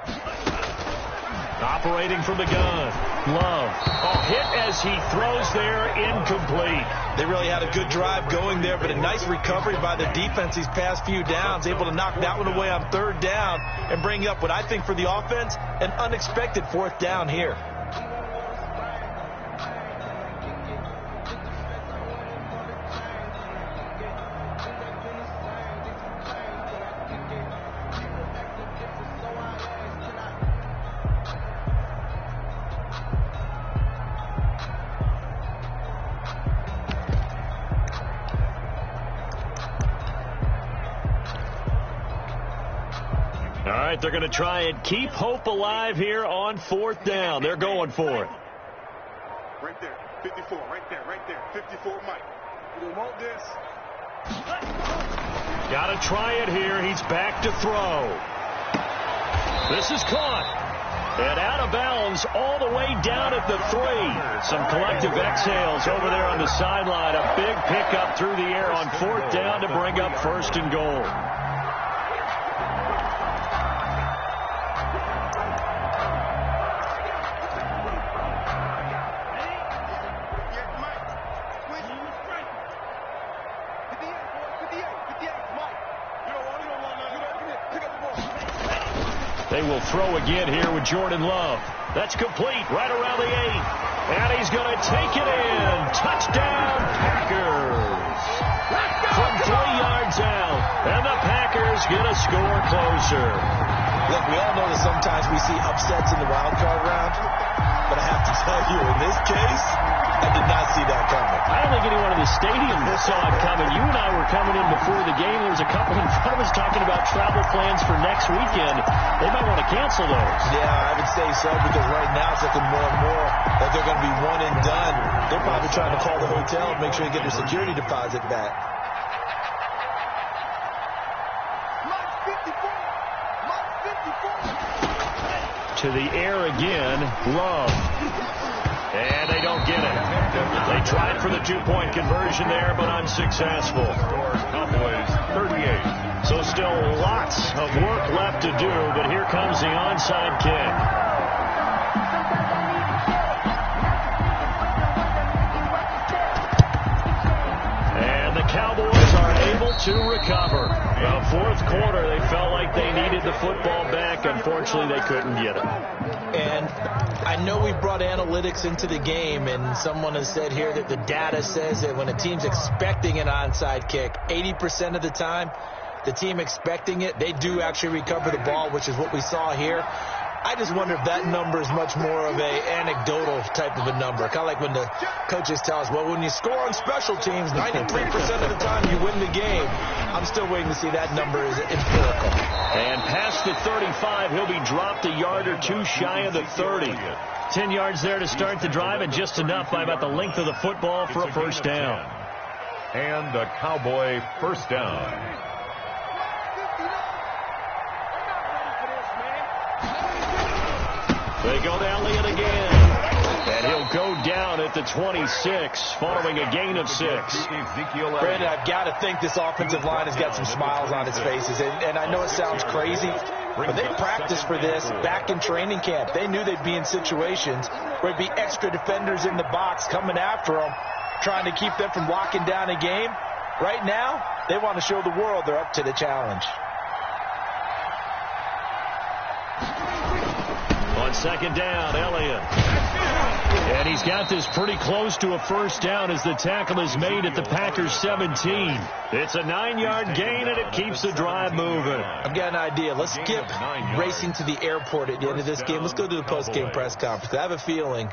Operating from the gun. Love. A hit as he throws there, incomplete. They really had a good drive going there, but a nice recovery by the defense these past few downs, able to knock that one away on 3rd down and bring up what I think for the offense, an unexpected 4th down here. All right, they're going to try and keep hope alive here on 4th down. They're going for it. Right there. 54. Right there. 54 Mike. You want this? Got to try it here. He's back to throw. This is caught. And out of bounds all the way down at the 3. Some collective exhales over there on the sideline. A big pickup through the air on 4th down to bring up 1st and goal. They will throw again here with Jordan Love. That's complete right around the 8. And he's going to take it in. Touchdown, Packers. From 3 yards out. And the Packers get a score closer. Look, we all know that sometimes we see upsets in the wild card round. But I have to tell you, in this case, I did not see that coming. I don't think anyone in the stadium saw it coming. You and I were coming in before the game. There was a couple in front of us talking about travel plans for next weekend. They might want to cancel those. Yeah, I would say so, because right now it's looking more and more that they're going to be one and done. They're probably trying to call the hotel and make sure they get their security deposit back. To the air again, Love. And they don't get it. They tried for the 2-point conversion there, but unsuccessful. Cowboys 38, So still lots of work left to do, but here comes the onside kick. Cowboys are able to recover. The fourth quarter, they felt like they needed the football back. Unfortunately, they couldn't get it. And I know we brought analytics into the game, and someone has said here that the data says that when a team's expecting an onside kick, 80% of the time, the team expecting it, they do actually recover the ball, which is what we saw here. I just wonder if that number is much more of a anecdotal type of a number. Kind of like when the coaches tell us, well, when you score on special teams, 93% of the time you win the game. I'm still waiting to see that number is empirical. And past the 35, he'll be dropped a yard or two shy of the 30. 10 yards there to start the drive, and just enough by about the length of the football for a first down. And a Cowboy first down. They go to Elliott again. And he'll go down at the 26 following a gain of 6. Brandon, I've got to think this offensive line has got some smiles on its faces. And I know it sounds crazy, but they practiced for this back in training camp. They knew they'd be in situations where there'd be extra defenders in the box coming after them, trying to keep them from locking down a game. Right now, they want to show the world they're up to the challenge. On second down, Elliott. And he's got this pretty close to a first down as the tackle is made at the Packers 17. It's a 9-yard gain, and it keeps the drive moving. I've got an idea. Let's skip racing to the airport at the end of this game. Let's go to the post-game press conference. I have a feeling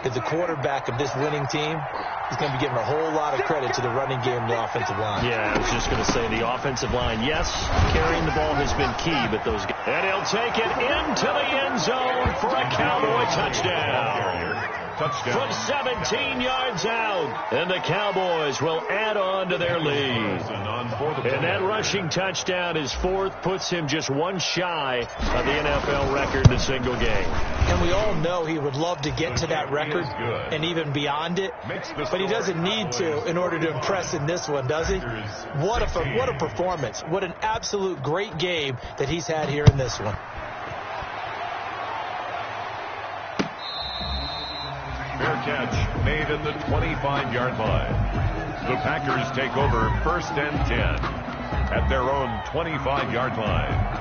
that the quarterback of this winning team is going to be giving a whole lot of credit to the running game and the offensive line. Yeah, I was just going to say the offensive line. Yes, carrying the ball has been key, but those guys. And he'll take it into the end zone for a Cowboy touchdown. From 17 yards out. And the Cowboys will add on to their lead. And that rushing touchdown, his fourth, puts him just one shy of the NFL record in a single game. And we all know he would love to get to that record and even beyond it. But he doesn't need to in order to impress in this one, does he? What a performance. What an absolute great game that he's had here in this one. Fair catch made at the 25-yard line. The Packers take over first and 10 at their own 25-yard line.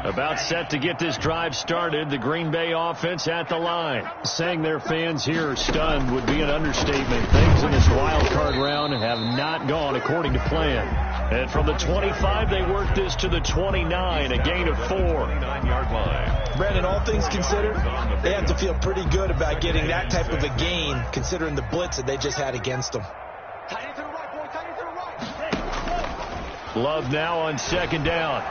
About set to get this drive started, the Green Bay offense at the line. Saying their fans here are stunned would be an understatement. Things in this wild card round have not gone according to plan. And from the 25, they work this to the 29, a gain of 4. 9-yard line. Brandon, all things considered, they have to feel pretty good about getting that type of a gain, considering the blitz that they just had against them. Love now on second down.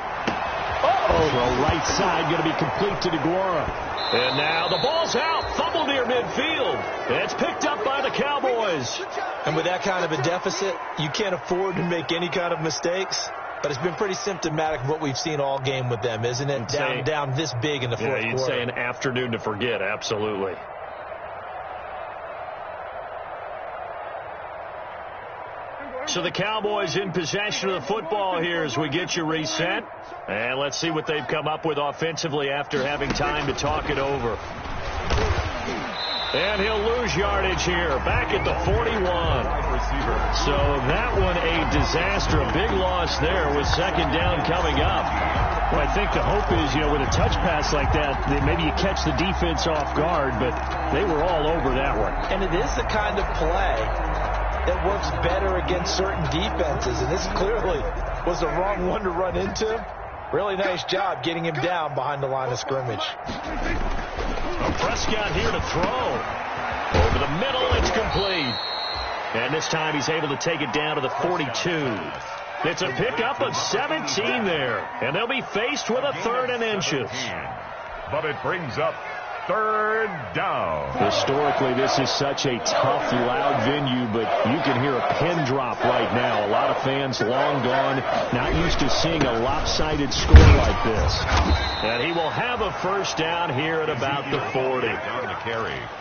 Throw right side, going to be complete to DeGuara. And now the ball's out, fumble near midfield. And it's picked up by the Cowboys. And with that kind of a deficit, you can't afford to make any kind of mistakes. But it's been pretty symptomatic of what we've seen all game with them, isn't it? Down this big in the fourth quarter. You'd say an afternoon to forget, absolutely. So the Cowboys in possession of the football here as we get you reset. And let's see what they've come up with offensively after having time to talk it over. And he'll lose yardage here, back at the 41. So that one a disaster, a big loss there with second down coming up. Well, I think the hope is, with a touch pass like that, that maybe you catch the defense off guard, but they were all over that one. And it is the kind of play that works better against certain defenses, and this clearly was the wrong one to run into. Really nice job getting him down behind the line of scrimmage. Prescott here to throw. Over the middle, it's complete. And this time he's able to take it down to the 42. It's a pickup of 17 there, and they'll be faced with a 3rd and inches. But it brings up third down. Historically, this is such a tough, loud venue, but you can hear a pin drop right now. A lot of fans long gone, not used to seeing a lopsided score like this. And he will have a first down here at about the 40.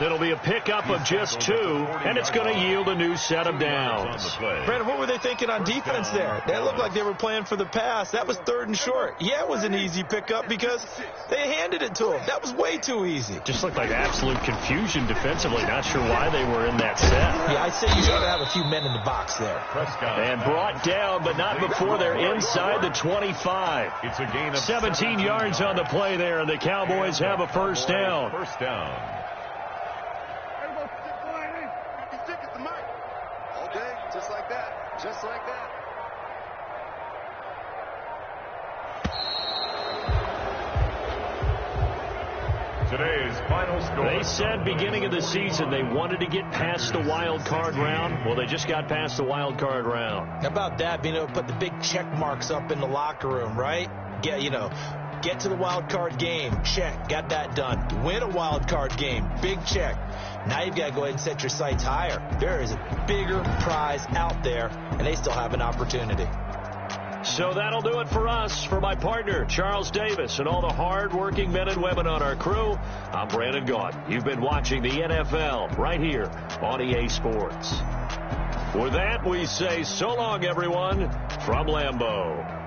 It'll be a pickup of just 2, and it's going to yield a new set of downs. Brandon, what were they thinking on defense there? They looked like they were playing for the pass. That was 3rd and short. Yeah, it was an easy pickup because they handed it to him. That was way too easy. Just looked like absolute confusion defensively. Not sure why they were in that set. Yeah, I'd say you got to have a few men in the box there. And brought down, but not before they're inside the 25. It's a gain of 17 yards on the play there, and the Cowboys have a first down. First down. All day, just like that. Just like that. Today's final score. They said beginning of the season they wanted to get past the wild card round. Well, they just got past the wild card round. How about that, being able to put the big check marks up in the locker room, right? Get to the wild card game. Check. Got that done. Win a wild card game. Big check. Now you've got to go ahead and set your sights higher. There is a bigger prize out there, and they still have an opportunity. So that'll do it for us. For my partner, Charles Davis, and all the hard-working men and women on our crew, I'm Brandon Gaunt. You've been watching the NFL right here on EA Sports. With that, we say so long, everyone, from Lambeau.